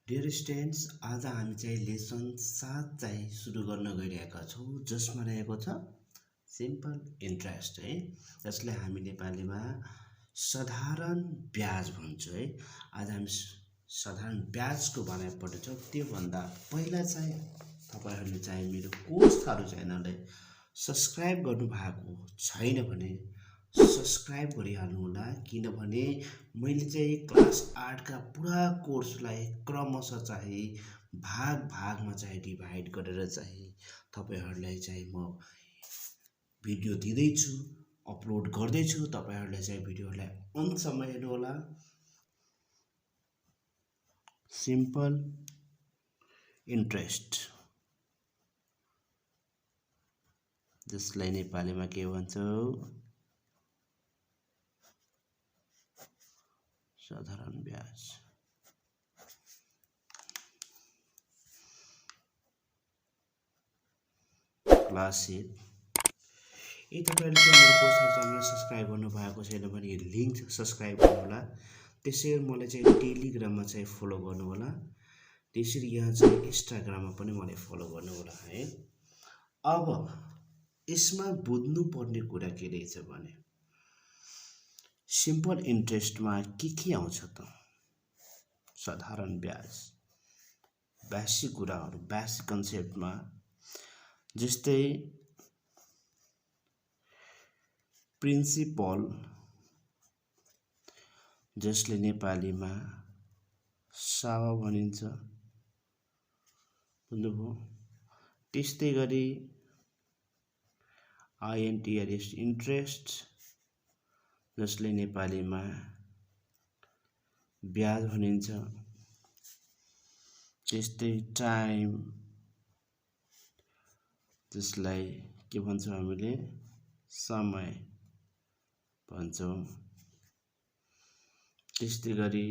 Dear students, आज हामी चाहिँ लेसन 7 चाहिँ सुरु गर्न गइरहेका छौँ, जसमा रहेको छ सिम्पल इन्ट्रेस्ट है, जसले हामी नेपालीमा साधारण ब्याज भन्छौँ है। आज हामी साधारण ब्याजको बारेमा पढ्नेछौँ। त्योभन्दा पहिला चाहिँ तपाईहरूले चाहिँ मेरो कोर्स थारू च्यानललाई सब्सक्राइब गर्नुभएको छैन भने सब्सक्राइब गरिहाल्नु होला, किनभने मैले चाहिँ क्लास 8 का पुरा कोर्सलाई क्रमशः चाहिँ भागमा चाहिँ डिभाइड गरेर चाहिँ तपाईहरूलाई चाहिँ म भिडियो दिँदैछु, अपलोड गर्दैछु। तपाईहरूले चाहिँ भिडियोलाई अन्तसम्म हेर्नु होला। सिम्पल इन्ट्रेस्ट, जसलाई नेपालीमा के भन्छौँ? साधारण ब्याज। क्लास 8। यदि तपाईले चाहिँ मेरो कोर्सहरु च्यानल सब्स्क्राइब गर्नु भएको छैन भने लिंक सब्स्क्राइब गर्नु होला। त्यसैगरी मलाई चाहिँ टेलिग्राममा चाहिँ फलो गर्नु होला। त्यसरी यहाँ चाहिँ इन्स्टाग्राममा पनि मलाई फलो गर्नु होला है। अब यसमा बुझ्नु पर्ने कुरा के रहेछ भने सिम्पल इन्ट्रेस्टमा के आउँछ त? साधारण ब्याज, बेसिक कुराहरु, बेसिक कन्सेप्टमा जस्तै प्रिन्सिपल, जसले नेपालीमा सावा भनिन्छ, बुझ्नुभयो? त्यस्तै गरी आइएनटीआरएस इन्ट्रेस्ट, जसले नेपालीमा ब्याज भनिन्छ। त्यस्तै टाइम, जसलाई के भन्छौँ हामीले? समय भन्छौँ। त्यस्तै गरी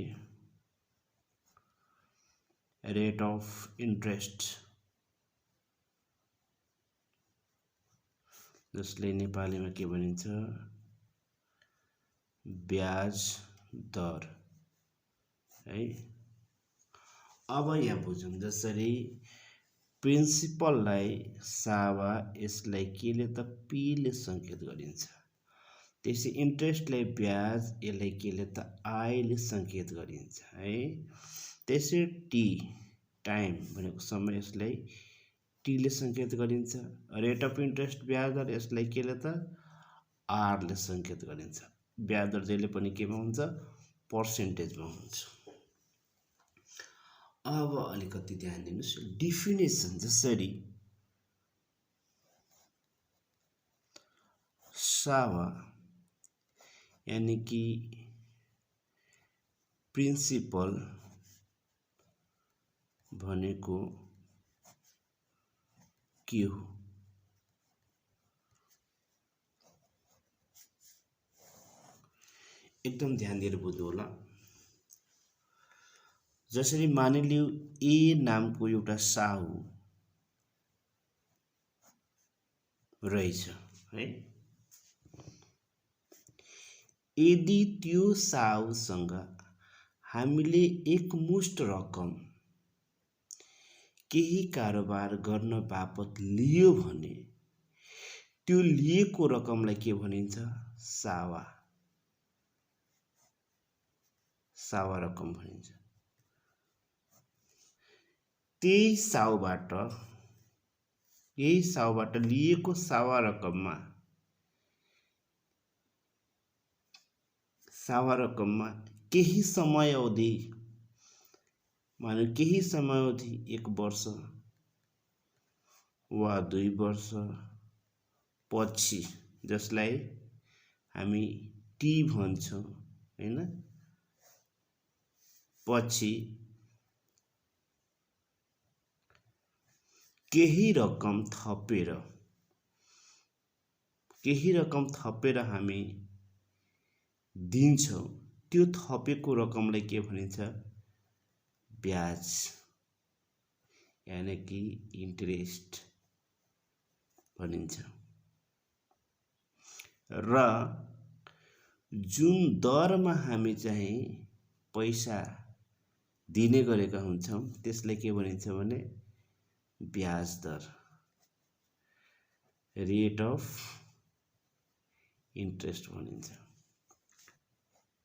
रेट अफ इन्ट्रेस्ट, जसले नेपालीमा के भनिन्छ? ब्याज दर है। अब यहाँ बुझौँ, जसरी प्रिन्सिपललाई सावा, यसलाई केले त पीले संकेत गरिन्छ। त्यसै इन्ट्रेस्टलाई ब्याज, यसलाई केले त आईले संकेत गरिन्छ है। त्यसै टी, टाइम भनेको समय, यसलाई टीले संकेत गरिन्छ। रेट अफ इन्ट्रेस्ट ब्याज दर, यसलाई केले त आरले संकेत गरिन्छ। ब्याज दर जहिले पनि केमा हुन्छ? पर्सेन्टेजमा हुन्छ। अब अलिकति ध्यान दिनुस्, डेफिनेसन जसरी सावा यानी कि प्रिन्सिपल भनेको के हो? एकदम ध्यान दिएर बुझ्नु होला। जसरी मानिलिऊ ए नामको एउटा साहु रहेछ है। यदि त्यो साहुसँग हामीले एकमुष्ट रकम केही कारोबार गर्न बापत लियो भने त्यो लिएको रकमलाई के भनिन्छ? सावा, सावा रकम भनिन्छ। त्यही साउबाट लिएको सावा रकममा केही समयावधि, मानौ केही समयावधि 1 वर्ष वा 2 वर्ष पछि, जसलाई हामी टी भन्छौँ हैन, पछि केही रकम थपेर हामी दिन्छौँ। त्यो थपेको रकमलाई के भनिन्छ? ब्याज, यानी कि इन्ट्रेस्ट भनिन्छ। र जुन दरमा हामी चाहिँ पैसा दिने गरेका हुन्छौँ त्यसलाई के भनिन्छ भने ब्याज दर, रेट अफ इन्ट्रेस्ट भनिन्छ।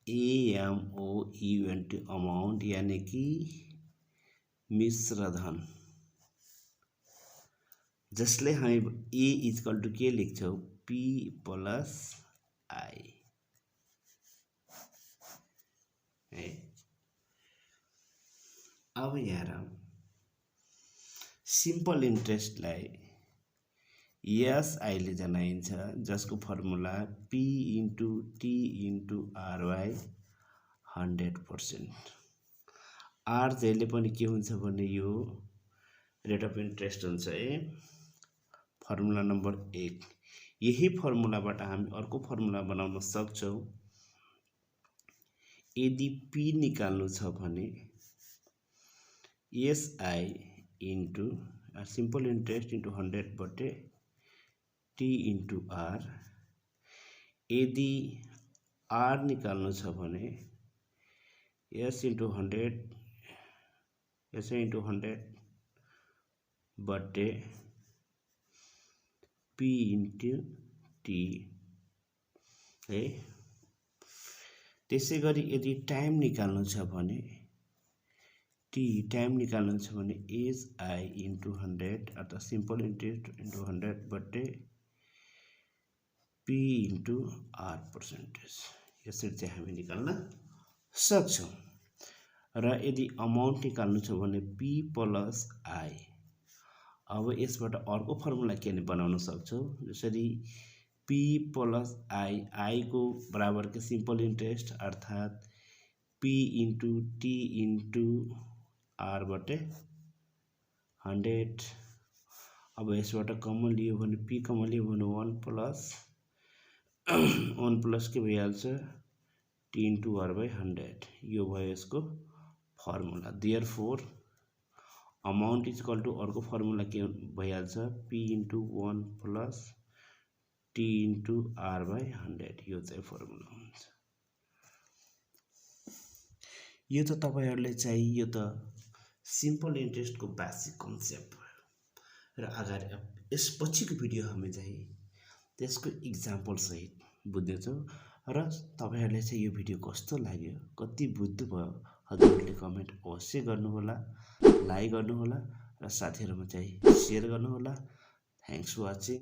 AMOUNT अमाउन्ट यानी कि मिश्र धन, जसले हामी A इक्वल टु के लेख्छौँ P प्लस I है। अब यहाँ सिम्पल इन्ट्रेस्टलाई SI ले जनाइन्छ, जसको formula P into T into R/100%। R जहिले पनि के हुन्छ भने यो रेट अफ इन्ट्रेस्ट हुन्छ है, फर्मुला नम्बर 1। यही फर्मुलाबाट हामी अर्को फर्मुला बनाउन सक्छौँ। यदि P निकाल्नु छ भने SI into simple interest into 100 T into R। यदि R निकाल्नु छ भने S into 100 P into T है। त्यसै गरी यदि टाइम निकाल्नु छ भने टाइम निकाल्नु छ भने SI इन्टु 100 अर्थात् simple interest into 100 P into R%। यसरी चाहिँ हामी निकाल्न सक्छौँ। र यदि अमाउन्ट निकाल्नु छ भने P प्लस I। अब यसबाट अर्को फर्मुला के बनाउन सक्छौँ, जसरी P प्लस I को बराबर के सिम्पल इन्ट्रेस्ट अर्थात् P into T into R/100। अब यसबाट कमन लियो भने P कमन लियो भने 1 प्लस के भइहाल्छ T इन्टु R/100। यो भयो यसको formula. Therefore amount equal to अर्को फर्मुला के भइहाल्छ P into 1 plus T into R/100। यो चाहिँ फर्मुला हुन्छ। यो त तपाईहरुले चाहिँ यो त सिम्पल इन्ट्रेस्टको बेसिक कन्सेप्ट भयो। र अगाडि यसपछिको भिडियो हामी चाहिँ त्यसको इक्जाम्पल सहित बुझ्नेछौँ। र तपाईहरुले चाहिँ यो भिडियो कस्तो लाग्यो, कति बुझ्नुभयो, हजुरहरूले कमेन्ट अवश्य गर्नुहोला, लाइक गर्नुहोला र साथीहरुमा चाहिँ शेयर गर्नुहोला। Thanks for watching.